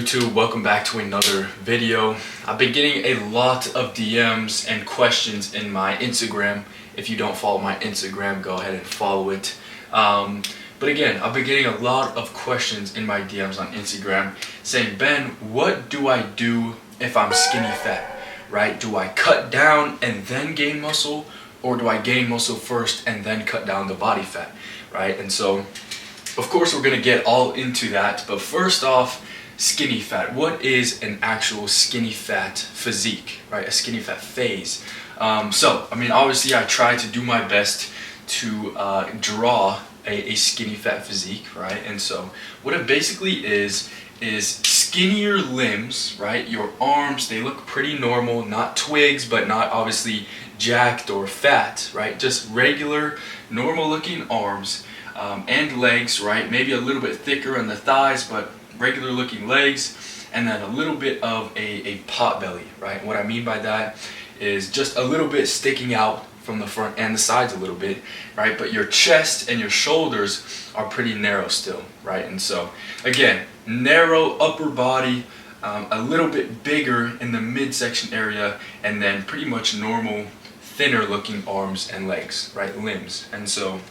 YouTube? Welcome back to another video. I've been getting a lot of DMs and questions in my Instagram. If you don't follow my Instagram, go ahead and follow it. But again, I've been getting a lot of questions in my DMs on Instagram saying, Ben, what do I do if I'm skinny fat, right? Do I cut down and then gain muscle, or do I gain muscle first and then cut down the body fat, right? And so, of course, we're gonna get all into that, but first off, skinny fat. What is an actual skinny fat physique, right? A skinny fat phase. Obviously I try to do my best to draw a skinny fat physique, right? And so what it basically is skinnier limbs, right? Your arms, they look pretty normal, not twigs, but not obviously jacked or fat, right? Just regular, normal looking arms and legs, right? Maybe a little bit thicker on the thighs, but regular looking legs, and then a little bit of a pot belly, right? What I mean by that is just a little bit sticking out from the front and the sides a little bit, right? But your chest and your shoulders are pretty narrow still, right? And so again, narrow upper body, a little bit bigger in the midsection area, and then pretty much normal, thinner looking arms and legs, right? Limbs. And so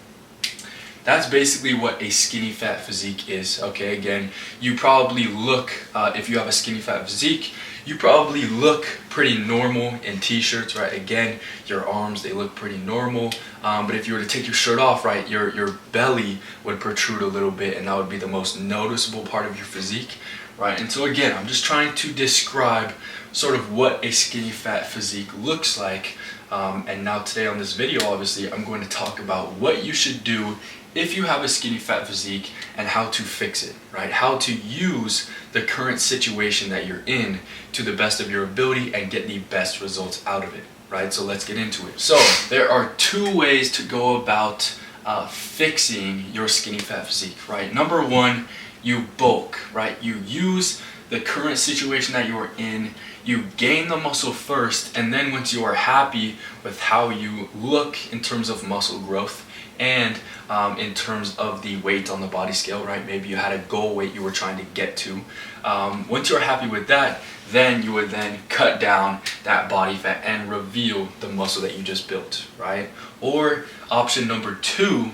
that's basically what a skinny fat physique is, okay? Again, you probably look, if you have a skinny fat physique, you probably look pretty normal in t-shirts, right? Again, your arms, they look pretty normal, but if you were to take your shirt off, right, your belly would protrude a little bit, and that would be the most noticeable part of your physique, right? And so again, I'm just trying to describe sort of what a skinny fat physique looks like, and now today on this video, obviously, I'm going to talk about what you should do if you have a skinny fat physique and how to fix it, right? How to use the current situation that you're in to the best of your ability and get the best results out of it, right? So let's get into it. So there are two ways to go about fixing your skinny fat physique, right? Number one, you bulk, right? You use the current situation that you are in, you gain the muscle first, and then once you are happy with how you look in terms of muscle growth and in terms of the weight on the body scale, right? Maybe you had a goal weight you were trying to get to. Once you're happy with that, then you would then cut down that body fat and reveal the muscle that you just built, right? Or option number two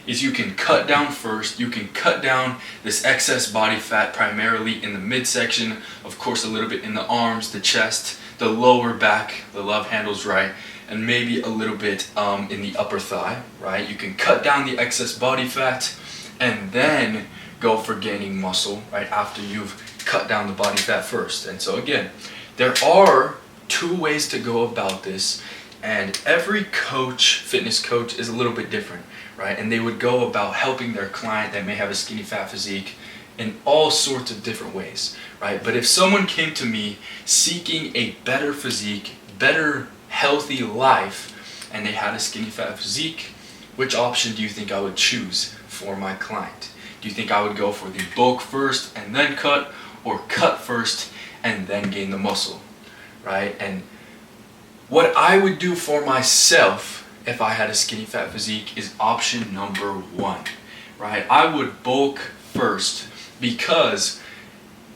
is you can cut down first. You can cut down this excess body fat primarily in the midsection, of course a little bit in the arms, the chest, the lower back, the love handles, right? And maybe a little bit in the upper thigh, right? You can cut down the excess body fat and then go for gaining muscle, right? After you've cut down the body fat first. And so again, there are two ways to go about this, and every coach, fitness coach, is a little bit different, right? And they would go about helping their client that may have a skinny fat physique in all sorts of different ways, right? But if someone came to me seeking a better physique, better healthy life, and they had a skinny fat physique, which option do you think I would choose for my client? Do you think I would go for the bulk first and then cut, or cut first and then gain the muscle, right? And what I would do for myself if I had a skinny fat physique is option number one, right? I would bulk first, because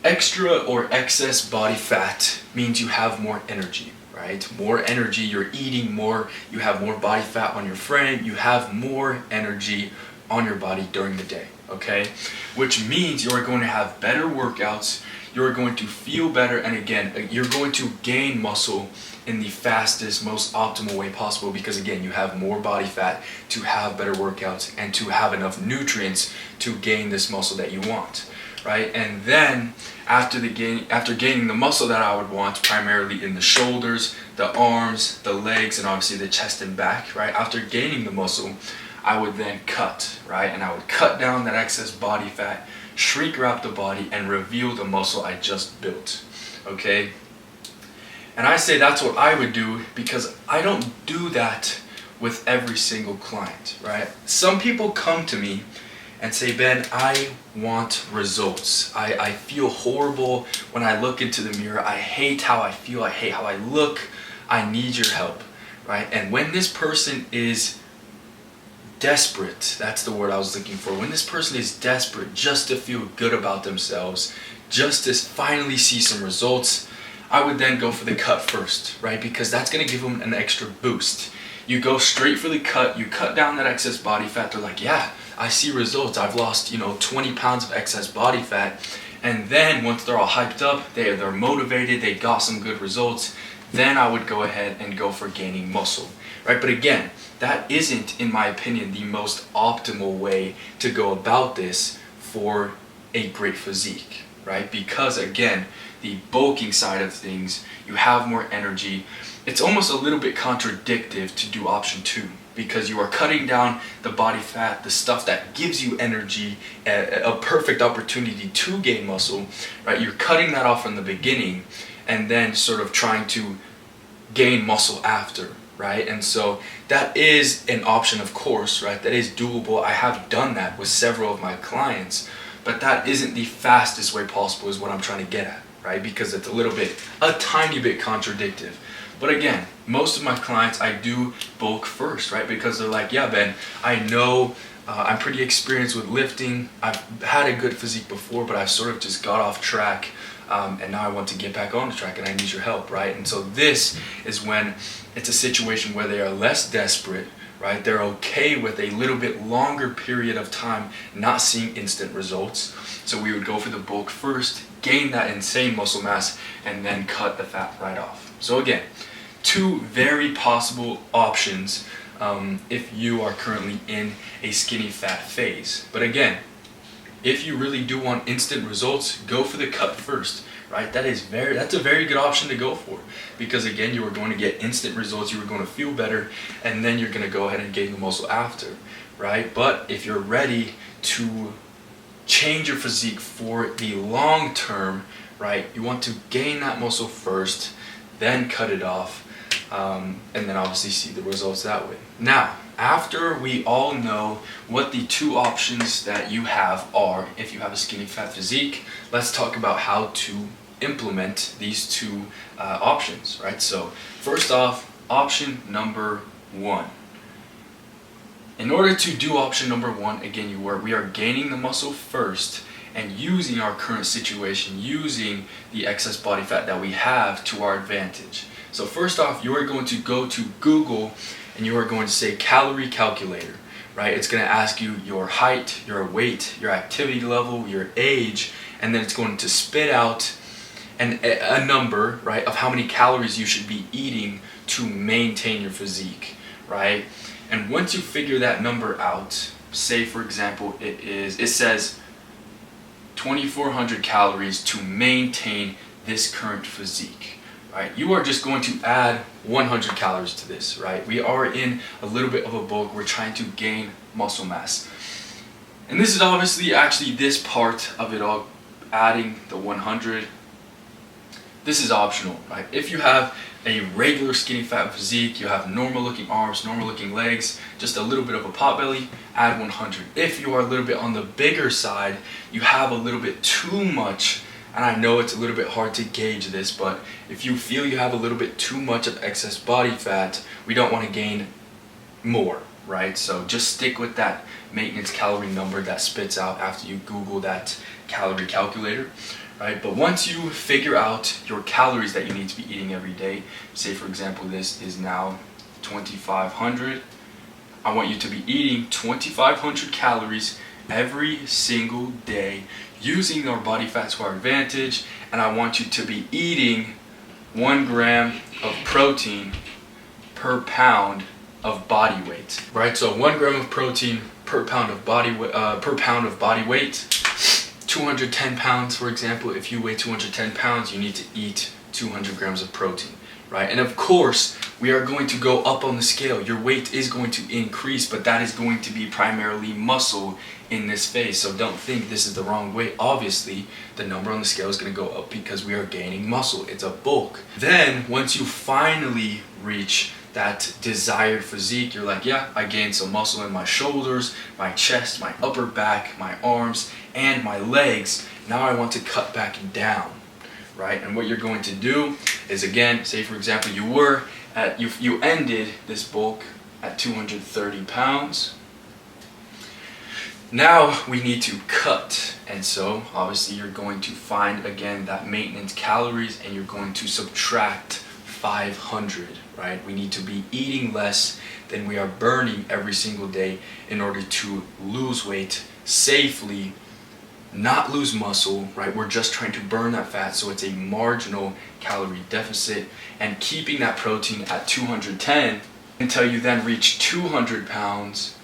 extra or excess body fat means you have more energy, right? More energy, you're eating more, you have more body fat on your frame, you have more energy on your body during the day, okay? Which means you're going to have better workouts, you're going to feel better, and again, you're going to gain muscle in the fastest, most optimal way possible, because again, you have more body fat to have better workouts and to have enough nutrients to gain this muscle that you want, right? And then after gaining the muscle that I would want, primarily in the shoulders, the arms, the legs, and obviously the chest and back, right? After gaining the muscle, I would then cut, right? And I would cut down that excess body fat, shrink wrap the body, and reveal the muscle I just built, okay? And I say that's what I would do because I don't do that with every single client, right? Some people come to me and say, Ben, I want results. I feel horrible when I look into the mirror. I hate how I feel. I hate how I look. I need your help, right? And when this person is desperate, that's the word I was looking for. When this person is desperate just to feel good about themselves, just to finally see some results, I would then go for the cut first, right? Because that's gonna give them an extra boost. You go straight for the cut, you cut down that excess body fat, they're like, yeah, I see results. I've lost, 20 pounds of excess body fat. And then once they're all hyped up, they're motivated, they got some good results, then I would go ahead and go for gaining muscle, right? But again, that isn't, in my opinion, the most optimal way to go about this for a great physique, right? Because again, the bulking side of things, you have more energy. It's almost a little bit contradictory to do option 2, because you are cutting down the body fat, the stuff that gives you energy, a perfect opportunity to gain muscle, right? You're cutting that off from the beginning and then sort of trying to gain muscle after, right? And so that is an option, of course, right? That is doable. I have done that with several of my clients, but that isn't the fastest way possible is what I'm trying to get at, right? Because it's a tiny bit contradictory. But again, most of my clients, I do bulk first, right? Because they're like, yeah, Ben, I know I'm pretty experienced with lifting. I've had a good physique before, but I've sort of just got off track. And now I want to get back on the track and I need your help, right? And so this is when it's a situation where they are less desperate, right? They're okay with a little bit longer period of time not seeing instant results. So we would go for the bulk first, gain that insane muscle mass, and then cut the fat right off. So again, 2 very possible options if you are currently in a skinny fat phase. But again, if you really do want instant results, go for the cut first, right? That's a very good option to go for, because again, you are going to get instant results, you are going to feel better, and then you're going to go ahead and gain the muscle after, right? But if you're ready to change your physique for the long term, right, you want to gain that muscle first, then cut it off, and then obviously see the results that way. Now, after we all know what the 2 options that you have are, if you have a skinny fat physique, let's talk about how to implement these 2 options, right? So first off, option number 1. In order to do option number 1, again, we are gaining the muscle first and using our current situation, using the excess body fat that we have to our advantage. So first off, you are going to go to Google and you are going to say calorie calculator, right? It's going to ask you your height, your weight, your activity level, your age, and then it's going to spit out a number, right, of how many calories you should be eating to maintain your physique, right? And once you figure that number out, say for example it says 2,400 calories to maintain this current physique, right? You are just going to add 100 calories to this, right? We are in a little bit of a bulk. We're trying to gain muscle mass. And this is obviously actually this part of it all, adding the 100. This is optional, right? If you have a regular skinny fat physique, you have normal looking arms, normal looking legs, just a little bit of a pot belly, add 100. If you are a little bit on the bigger side, you have a little bit too much, and I know it's a little bit hard to gauge this, but if you feel you have a little bit too much of excess body fat, we don't want to gain more, right? So just stick with that maintenance calorie number that spits out after you Google that calorie calculator, right? But once you figure out your calories that you need to be eating every day, say for example this is now 2,500, I want you to be eating 2,500 calories every single day using our body fat to our advantage, and I want you to be eating 1 gram of protein per pound of body weight, right? So 1 gram of protein per pound of body weight. 210 pounds, for example, if you weigh 210 pounds, you need to eat 200 grams of protein, right? And of course, we are going to go up on the scale. Your weight is going to increase, but that is going to be primarily muscle in this phase. So don't think this is the wrong way. Obviously, the number on the scale is going to go up because we are gaining muscle. It's a bulk. Then, once you finally reach that desired physique, you're like, yeah, I gained some muscle in my shoulders, my chest, my upper back, my arms, and my legs. Now I want to cut back down, right? And what you're going to do is, again, say for example you ended this bulk at 230 pounds. Now we need to cut, and so obviously you're going to find again that maintenance calories and you're going to subtract 500, right? We need to be eating less than we are burning every single day in order to lose weight safely, not lose muscle, right? We're just trying to burn that fat, so it's a marginal calorie deficit, and keeping that protein at 210 until you then reach 200 pounds,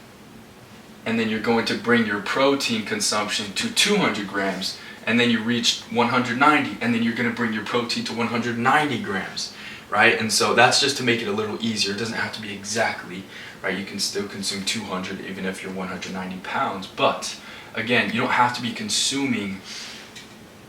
and then you're going to bring your protein consumption to 200 grams, and then you reach 190, and then you're going to bring your protein to 190 grams, right? And so that's just to make it a little easier. It doesn't have to be exactly, right? You can still consume 200 even if you're 190 pounds, but again, you don't have to be consuming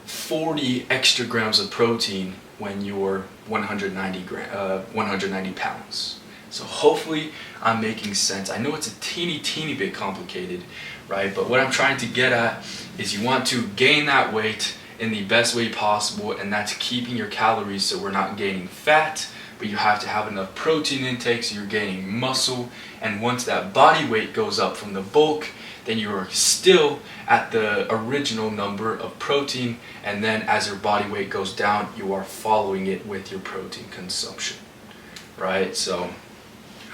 40 extra grams of protein when you're 190 pounds. So hopefully I'm making sense. I know it's a teeny bit complicated, right? But what I'm trying to get at is you want to gain that weight in the best way possible, and that's keeping your calories so we're not gaining fat, but you have to have enough protein intake so you're gaining muscle. And once that body weight goes up from the bulk, then you're still at the original number of protein, and then as your body weight goes down, you are following it with your protein consumption, right? So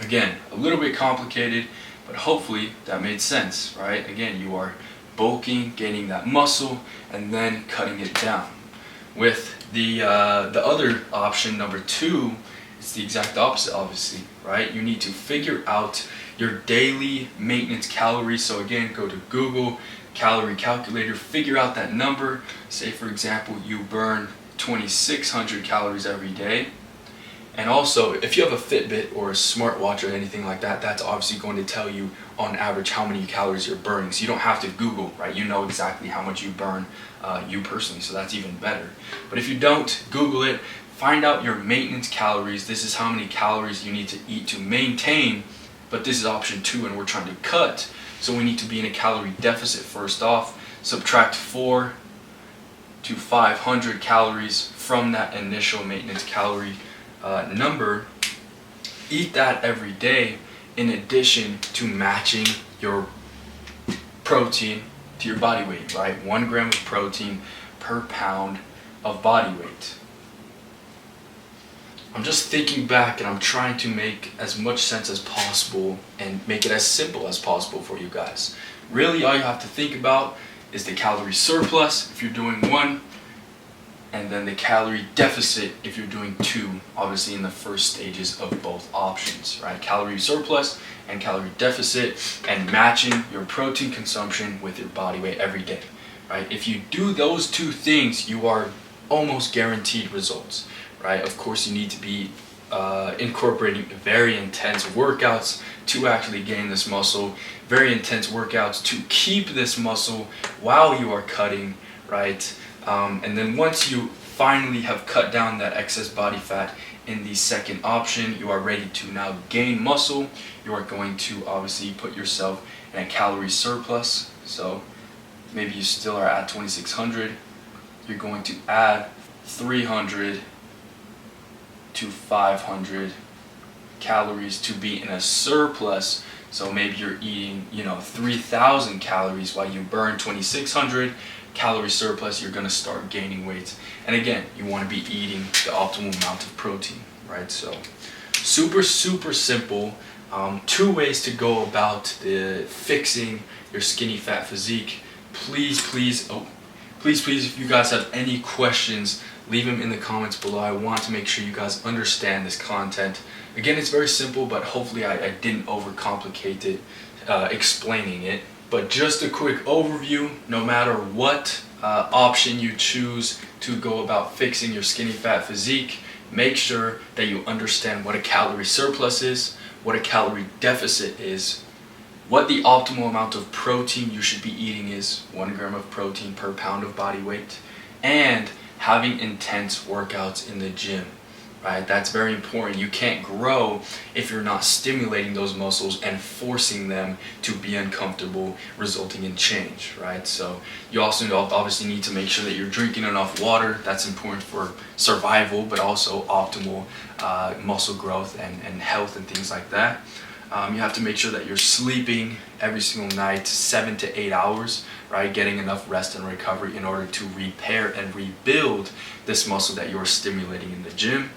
again, a little bit complicated, but hopefully that made sense, right? Again, you are bulking, gaining that muscle, and then cutting it down. With the other option, number 2, it's the exact opposite, obviously, right? You need to figure out your daily maintenance calories. So again, go to Google, calorie calculator, figure out that number. Say for example, you burn 2,600 calories every day. And also, if you have a Fitbit or a smartwatch or anything like that, that's obviously going to tell you on average how many calories you're burning. So you don't have to Google, right? You know exactly how much you burn, you personally, so that's even better. But if you don't, Google it, find out your maintenance calories. This is how many calories you need to eat to maintain, but this is option 2 and we're trying to cut. So we need to be in a calorie deficit first off. Subtract 4 to 500 calories from that initial maintenance calorie number. Eat that every day in addition to matching your protein to your body weight, right? 1 gram of protein per pound of body weight. I'm just thinking back and I'm trying to make as much sense as possible and make it as simple as possible for you guys. Really, all you have to think about is the calorie surplus if you're doing 1, and then the calorie deficit if you're doing 2, obviously in the first stages of both options, right? Calorie surplus and calorie deficit, and matching your protein consumption with your body weight every day, right? If you do those 2 things, you are almost guaranteed results, right? Of course, you need to be incorporating very intense workouts to actually gain this muscle, very intense workouts to keep this muscle while you are cutting, right? And then once you finally have cut down that excess body fat in the second option, you are ready to now gain muscle. You are going to obviously put yourself in a calorie surplus. So maybe you still are at 2,600. You're going to add 300 to 500 calories to be in a surplus. So maybe you're eating, 3,000 calories while you burn 2,600 calorie surplus. You're going to start gaining weight, and again, you want to be eating the optimal amount of protein, right? So super simple. 2 ways to go about fixing your skinny fat physique. Please, if you guys have any questions, leave them in the comments below. I want to make sure you guys understand this content. Again, it's very simple, but hopefully I didn't overcomplicate it explaining it. But just a quick overview, no matter what option you choose to go about fixing your skinny fat physique, make sure that you understand what a calorie surplus is, what a calorie deficit is, what the optimal amount of protein you should be eating is, 1 gram of protein per pound of body weight, and having intense workouts in the gym. Right? That's very important. You can't grow if you're not stimulating those muscles and forcing them to be uncomfortable, resulting in change, right? So you also obviously need to make sure that you're drinking enough water. That's important for survival, but also optimal muscle growth and health and things like that. You have to make sure that you're sleeping every single night 7 to 8 hours, right? Getting enough rest and recovery in order to repair and rebuild this muscle that you're stimulating in the gym.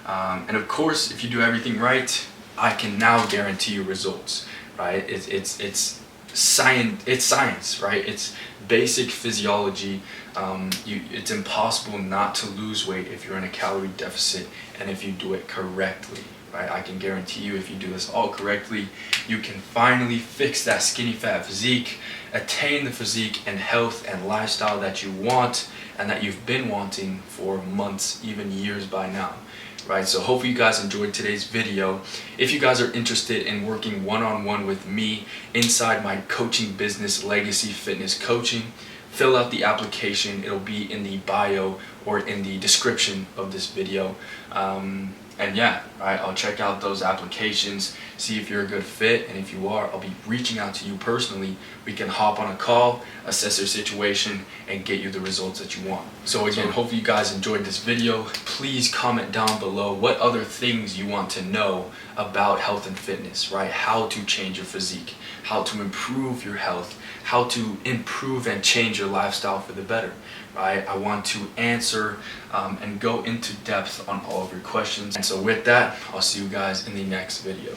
And of course, if you do everything right, I can now guarantee you results, right? It's science, right? It's basic physiology. It's impossible not to lose weight if you're in a calorie deficit and if you do it correctly, right? I can guarantee you, if you do this all correctly, you can finally fix that skinny fat physique, attain the physique and health and lifestyle that you want and that you've been wanting for months, even years by now. Right, so hopefully you guys enjoyed today's video. If you guys are interested in working one-on-one with me inside my coaching business, Legacy Fitness Coaching, fill out the application. It'll be in the bio or in the description of this video. And yeah, right, I'll check out those applications, see if you're a good fit, and if you are, I'll be reaching out to you personally. We can hop on a call, assess your situation, and get you the results that you want. So again, hopefully you guys enjoyed this video. Please comment down below what other things you want to know about health and fitness, right? How to change your physique, how to improve your health, how to improve and change your lifestyle for the better, right? I want to answer and go into depth on all of your questions. And so with that, I'll see you guys in the next video.